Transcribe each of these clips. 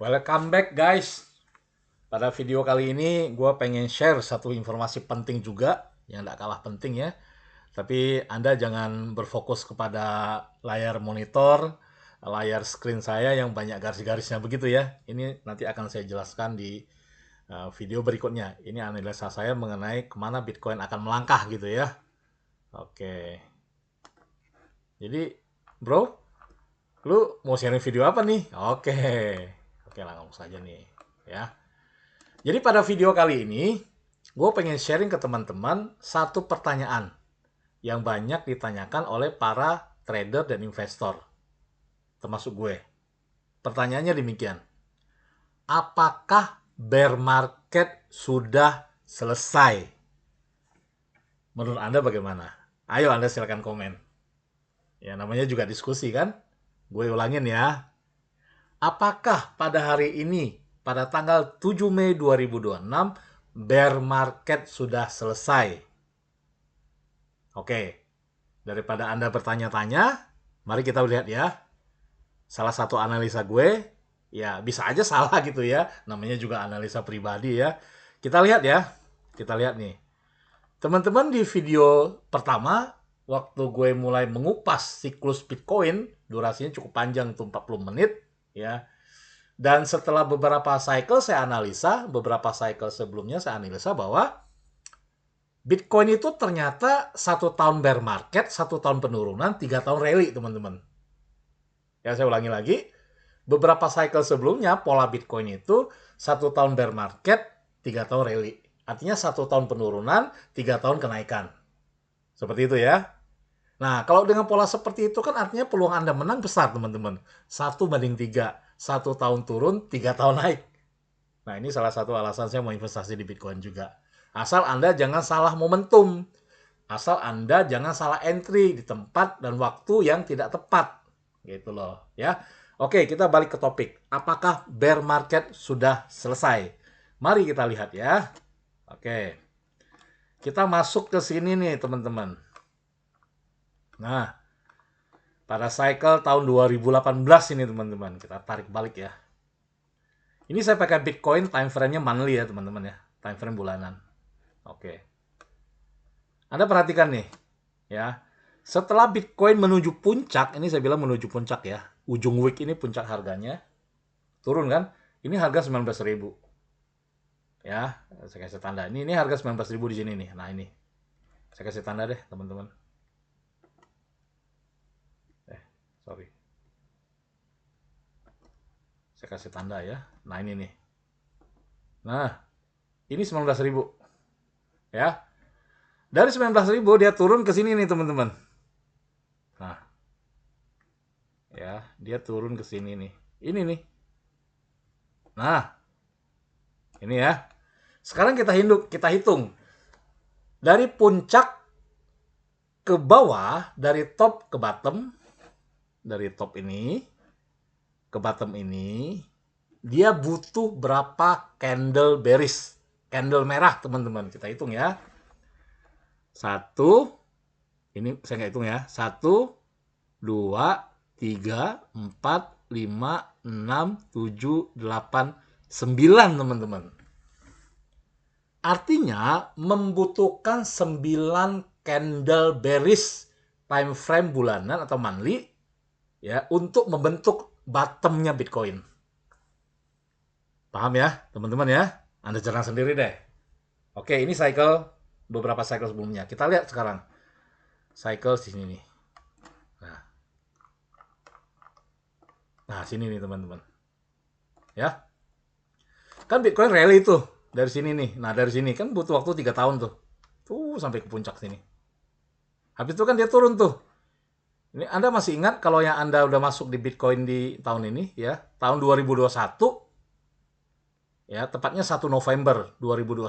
Welcome back guys. Pada video kali ini gue pengen share satu informasi penting juga yang gak kalah penting ya. Tapi Anda jangan berfokus kepada layar monitor, layar screen saya yang banyak garis-garisnya begitu ya. Ini nanti akan saya jelaskan di video berikutnya. Ini analisa saya mengenai kemana Bitcoin akan melangkah gitu ya. Oke. Jadi bro, lu mau sharing video apa nih? Oke, langsung saja nih ya. Jadi pada video kali ini, gue pengen sharing ke teman-teman satu pertanyaan yang banyak ditanyakan oleh para trader dan investor, termasuk gue. Pertanyaannya demikian, apakah bear market sudah selesai? Menurut Anda bagaimana? Ayo Anda silakan komen. Ya namanya juga diskusi kan? Gue ulangin ya. Apakah pada hari ini, pada tanggal 7 Mei 2026, bear market sudah selesai? Oke, daripada Anda bertanya-tanya, mari kita lihat ya. Salah satu analisa gue, ya bisa aja salah gitu ya. Namanya juga analisa pribadi ya. Kita lihat ya. Kita lihat nih. Teman-teman di video pertama, waktu gue mulai mengupas siklus Bitcoin, durasinya cukup panjang tuh 40 menit ya. Dan setelah beberapa cycle saya analisa, beberapa cycle sebelumnya saya analisa bahwa Bitcoin itu ternyata 1 tahun bear market, 1 tahun penurunan, 3 tahun rally teman-teman. Ya saya ulangi lagi, beberapa cycle sebelumnya pola Bitcoin itu 1 tahun bear market, 3 tahun rally. Artinya 1 tahun penurunan, 3 tahun kenaikan. Seperti itu ya. Nah, kalau dengan pola seperti itu kan artinya peluang Anda menang besar, teman-teman. 1 banding 3. 1 tahun turun, 3 tahun naik. Nah, ini salah satu alasan saya mau investasi di Bitcoin juga. Asal Anda jangan salah momentum. Asal Anda jangan salah entry di tempat dan waktu yang tidak tepat. Gitu loh, ya. Oke, kita balik ke topik. Apakah bear market sudah selesai? Mari kita lihat ya. Oke. Kita masuk ke sini nih, teman-teman. Nah, pada cycle tahun 2018 ini teman-teman, kita tarik balik ya. Ini saya pakai Bitcoin, time frame-nya monthly ya teman-teman ya, time frame bulanan. Oke. Anda perhatikan nih, ya. Setelah Bitcoin menuju puncak, ini saya bilang menuju puncak ya. Ujung week ini puncak harganya. Turun kan? Ini harga 19.000. Ya, saya kasih tanda. Ini harga 19.000 di sini nih. Nah, ini. Saya kasih tanda deh, teman-teman. Sorry. Saya kasih tanda ya. Nah, ini nih. Nah, ini 19.000. Ya. Dari 19.000 dia turun ke sini nih, teman-teman. Nah. Ya, dia turun ke sini nih. Ini nih. Nah, ini ya. Sekarang kita hitung. Dari puncak ke bawah, dari top ke bottom, dari top ini ke bottom ini, dia butuh berapa candle bearish, candle merah teman-teman. Kita hitung ya. Satu, ini saya nggak hitung ya. 1, 2, 3, 4, 5, 6, 7, 8, 9 teman-teman. Artinya membutuhkan 9 candle bearish time frame bulanan atau monthly ya untuk membentuk bottomnya Bitcoin. Paham ya, teman-teman ya? Anda cerna sendiri deh. Oke, ini cycle beberapa cycle sebelumnya. Kita lihat sekarang. Cycle di sini nih. Nah, sini nih teman-teman. Ya. Kan Bitcoin rally tuh dari sini nih. Nah, dari sini kan butuh waktu 3 tahun tuh. Tuh sampai ke puncak sini. Habis itu kan dia turun tuh. Ini Anda masih ingat kalau yang Anda udah masuk di Bitcoin di tahun ini ya, tahun 2021 ya, tepatnya 1 November 2021,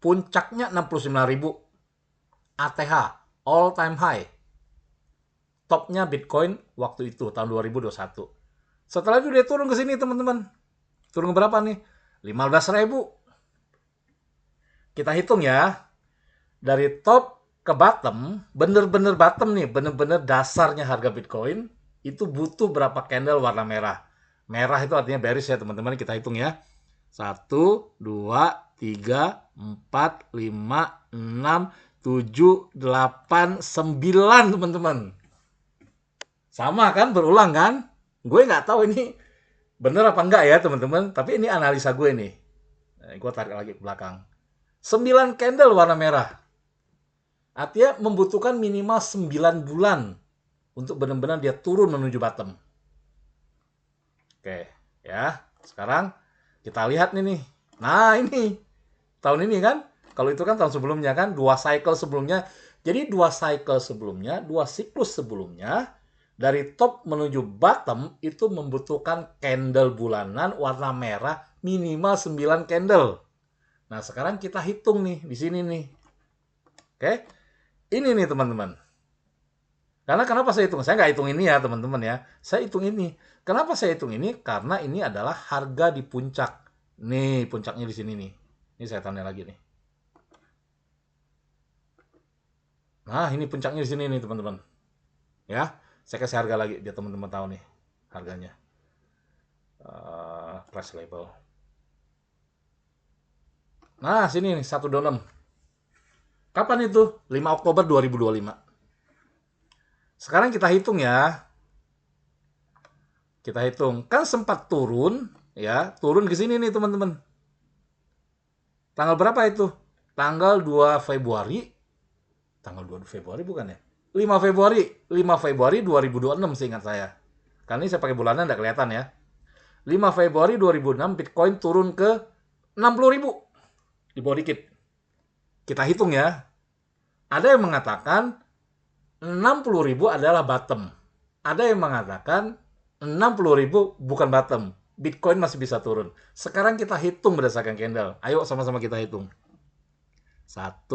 puncaknya 69.000 ATH, all time high. Topnya Bitcoin waktu itu tahun 2021. Setelah itu dia turun ke sini teman-teman. Turun ke berapa nih? 15.000. Kita hitung ya. Dari top ke bottom, bener-bener bottom nih, bener-bener dasarnya harga Bitcoin, itu butuh berapa candle warna merah. Merah itu artinya bearish ya teman-teman. Kita hitung ya. 1, 2, 3, 4, 5, 6, 7, 8, 9 teman-teman. Sama kan? Berulang kan? Gue nggak tahu ini bener apa enggak ya teman-teman. Tapi ini analisa gue nih. Gue tarik lagi ke belakang. 9 candle warna merah. Artinya membutuhkan minimal 9 bulan untuk benar-benar dia turun menuju bottom. Oke, ya. Sekarang kita lihat nih. Nah, ini. Tahun ini kan. Kalau itu kan tahun sebelumnya kan. 2 cycle sebelumnya. Jadi 2 cycle sebelumnya, 2 siklus sebelumnya, dari top menuju bottom itu membutuhkan candle bulanan warna merah minimal 9 candle. Nah, sekarang kita hitung nih di sini nih. Oke. Ini nih teman-teman. Karena kenapa saya hitung? Saya nggak hitung ini ya teman-teman ya. Saya hitung ini. Kenapa saya hitung ini? Karena ini adalah harga di puncak. Nih, puncaknya di sini nih. Ini saya tanda lagi nih. Nah, ini puncaknya di sini nih teman-teman. Ya, saya kasih harga lagi biar teman-teman tahu nih harganya. Price label. Nah, sini nih 126. Kapan itu? 5 Oktober 2025. Sekarang kita hitung ya. Kita hitung. Kan sempat turun, ya. Turun ke sini nih, teman-teman. Tanggal berapa itu? Tanggal 2 Februari. Tanggal 2 Februari bukan ya? 5 Februari. 5 Februari 2026 seingat saya. Karena ini saya pakai bulanan enggak kelihatan ya. 5 Februari 2006 Bitcoin turun ke 60.000. Di bawah dikit. Kita hitung ya. Ada yang mengatakan 60.000 adalah bottom. Ada yang mengatakan 60.000 bukan bottom. Bitcoin masih bisa turun. Sekarang kita hitung berdasarkan candle. Ayo sama-sama kita hitung. 1,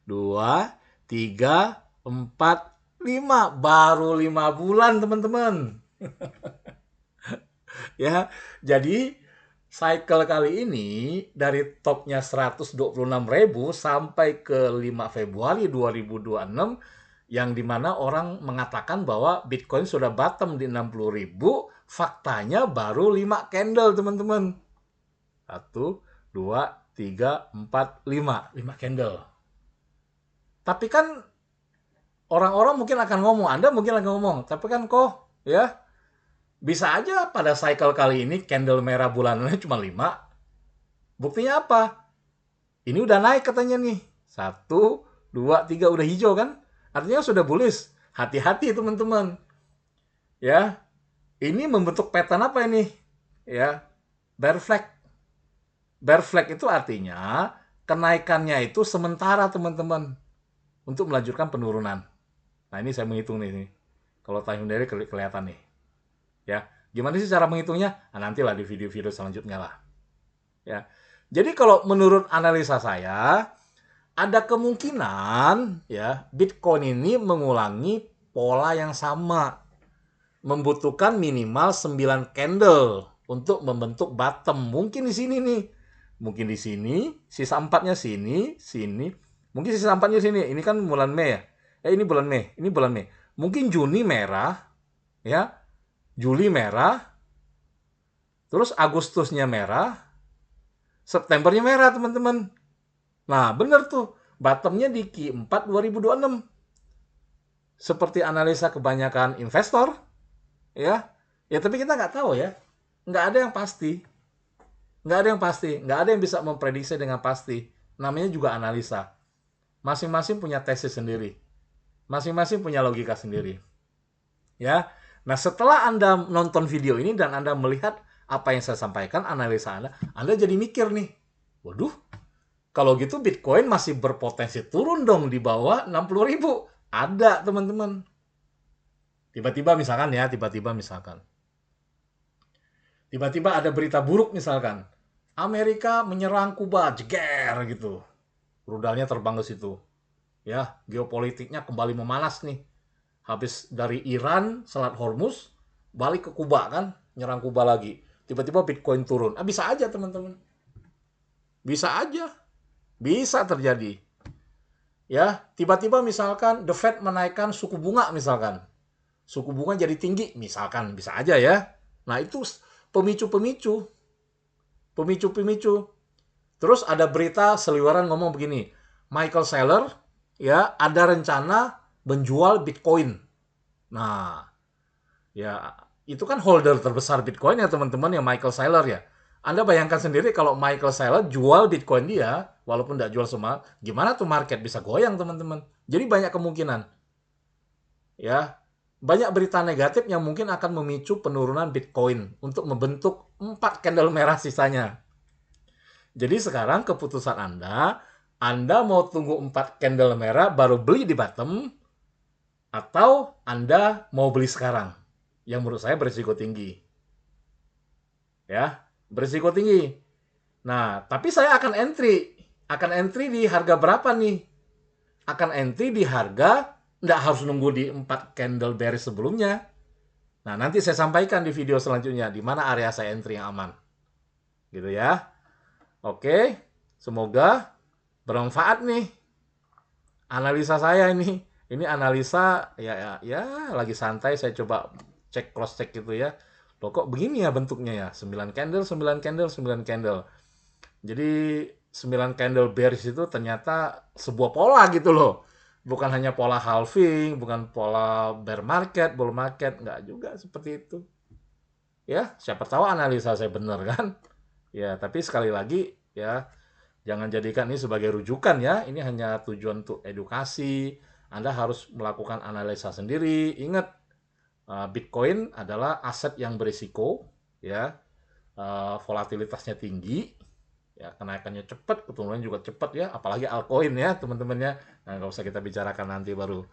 2, 3, 4, 5. Baru 5 bulan teman-teman. Ya, jadi cycle kali ini dari topnya 126.000 sampai ke 5 Februari 2026 yang dimana orang mengatakan bahwa Bitcoin sudah bottom di 60.000, faktanya baru 5 candle teman-teman. 1, 2, 3, 4, 5. 5 candle. Tapi kan orang-orang mungkin akan ngomong, Anda mungkin akan ngomong, tapi kan kok ya bisa aja pada cycle kali ini candle merah bulanannya cuma 5. Buktinya apa? Ini udah naik katanya nih. 1, 2, 3 udah hijau kan? Artinya sudah bullish. Hati-hati teman-teman. Ya. Ini membentuk pattern apa ini? Ya. Bear flag. Bear flag itu artinya kenaikannya itu sementara teman-teman. Untuk melanjutkan penurunan. Nah ini saya menghitung nih. Kalau time dari kelihatan nih. Ya, gimana sih cara menghitungnya? Nah, nantilah di video-video selanjutnya lah. Ya. Jadi kalau menurut analisa saya, ada kemungkinan ya Bitcoin ini mengulangi pola yang sama. Membutuhkan minimal 9 candle untuk membentuk bottom. Mungkin di sini nih. Mungkin di sini, sisa 4-nya sini, sini. Mungkin sisa 4-nya sini. Ini kan bulan Mei ya. Ini bulan Mei, ini bulan Mei. Mungkin Juni merah, ya. Juli merah, terus Agustusnya merah, Septembernya merah teman-teman. Nah bener tuh, bottomnya di Q4 2026. Seperti analisa kebanyakan investor, ya tapi kita nggak tahu ya, nggak ada yang pasti, nggak ada yang bisa memprediksi dengan pasti. Namanya juga analisa. Masing-masing punya tesis sendiri, masing-masing punya logika sendiri. Ya, nah setelah Anda nonton video ini dan Anda melihat apa yang saya sampaikan, analisa Anda jadi mikir nih, waduh, kalau gitu Bitcoin masih berpotensi turun dong di bawah 60.000. Ada teman-teman. Tiba-tiba ada berita buruk misalkan, Amerika menyerang Kuba, jeger gitu, rudalnya terbang ke situ. Ya, geopolitiknya kembali memanas nih. Habis dari Iran, Selat Hormuz, balik ke Kuba kan, nyerang Kuba lagi. Tiba-tiba Bitcoin turun. Bisa aja teman-teman. Bisa aja. Bisa terjadi. Ya, tiba-tiba misalkan The Fed menaikkan suku bunga misalkan. Suku bunga jadi tinggi misalkan, bisa aja ya. Nah, itu pemicu-pemicu. Pemicu-pemicu. Terus ada berita seliweran ngomong begini, Michael Saylor ya ada rencana menjual Bitcoin. Nah, ya itu kan holder terbesar Bitcoin ya teman-teman ya, Michael Saylor ya. Anda bayangkan sendiri kalau Michael Saylor jual Bitcoin dia, walaupun tidak jual semua, gimana tuh market bisa goyang teman-teman. Jadi banyak kemungkinan. Ya, banyak berita negatif yang mungkin akan memicu penurunan Bitcoin untuk membentuk 4 candle merah sisanya. Jadi sekarang keputusan Anda mau tunggu 4 candle merah baru beli di bottom, atau Anda mau beli sekarang. Yang menurut saya berisiko tinggi. Ya, berisiko tinggi. Nah, tapi saya akan entry. Akan entry di harga berapa nih? Akan entry di harga, nggak harus nunggu di 4 candle bearish sebelumnya. Nah, nanti saya sampaikan di video selanjutnya, di mana area saya entry yang aman. Gitu ya. Oke, semoga bermanfaat nih analisa saya ini. Ini analisa ya lagi santai, saya coba cek cross check gitu ya. Loh kok begini ya bentuknya ya? 9 candle, 9 candle, 9 candle. Jadi 9 candle bearish itu ternyata sebuah pola gitu loh. Bukan hanya pola halving, bukan pola bear market, bull market, nggak juga seperti itu. Ya, siapa tahu analisa saya benar kan? Ya, tapi sekali lagi ya, jangan jadikan ini sebagai rujukan ya. Ini hanya tujuan untuk edukasi. Anda harus melakukan analisa sendiri. Ingat, Bitcoin adalah aset yang berisiko, ya, volatilitasnya tinggi, ya, kenaikannya cepat, keturunannya juga cepat ya. Apalagi altcoin ya, teman-temannya. Nah, nggak usah kita bicarakan nanti baru.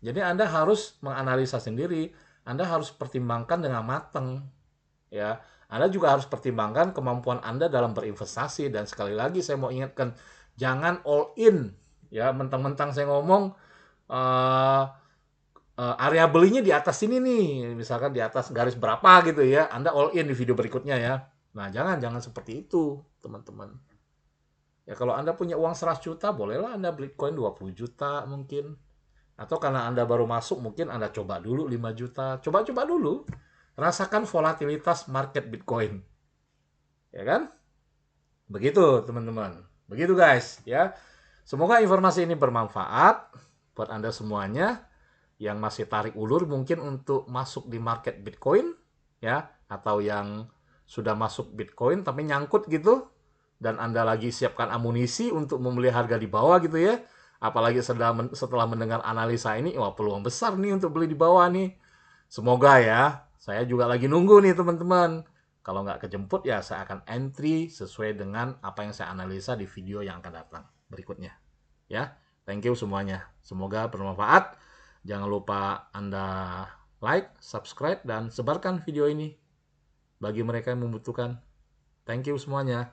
Jadi Anda harus menganalisa sendiri. Anda harus pertimbangkan dengan matang, ya. Anda juga harus pertimbangkan kemampuan Anda dalam berinvestasi. Dan sekali lagi saya mau ingatkan, jangan all in. Ya, mentang-mentang saya ngomong area belinya di atas sini nih, misalkan di atas garis berapa gitu ya, Anda all in di video berikutnya ya. Nah, jangan seperti itu, teman-teman. Ya, kalau Anda punya uang 100 juta, bolehlah Anda beli Bitcoin 20 juta mungkin. Atau karena Anda baru masuk, mungkin Anda coba dulu 5 juta. Coba-coba dulu. Rasakan volatilitas market Bitcoin. Ya kan? Begitu, teman-teman. Begitu, guys. Ya. Semoga informasi ini bermanfaat buat Anda semuanya yang masih tarik ulur mungkin untuk masuk di market Bitcoin, ya, atau yang sudah masuk Bitcoin tapi nyangkut gitu, dan Anda lagi siapkan amunisi untuk membeli harga di bawah gitu ya. Apalagi setelah mendengar analisa ini, wah peluang besar nih untuk beli di bawah nih. Semoga ya, saya juga lagi nunggu nih teman-teman. Kalau nggak kejemput ya saya akan entry sesuai dengan apa yang saya analisa di video yang akan datang berikutnya. Ya, thank you semuanya. Semoga bermanfaat. Jangan lupa Anda like, subscribe, dan sebarkan video ini bagi mereka yang membutuhkan. Thank you semuanya.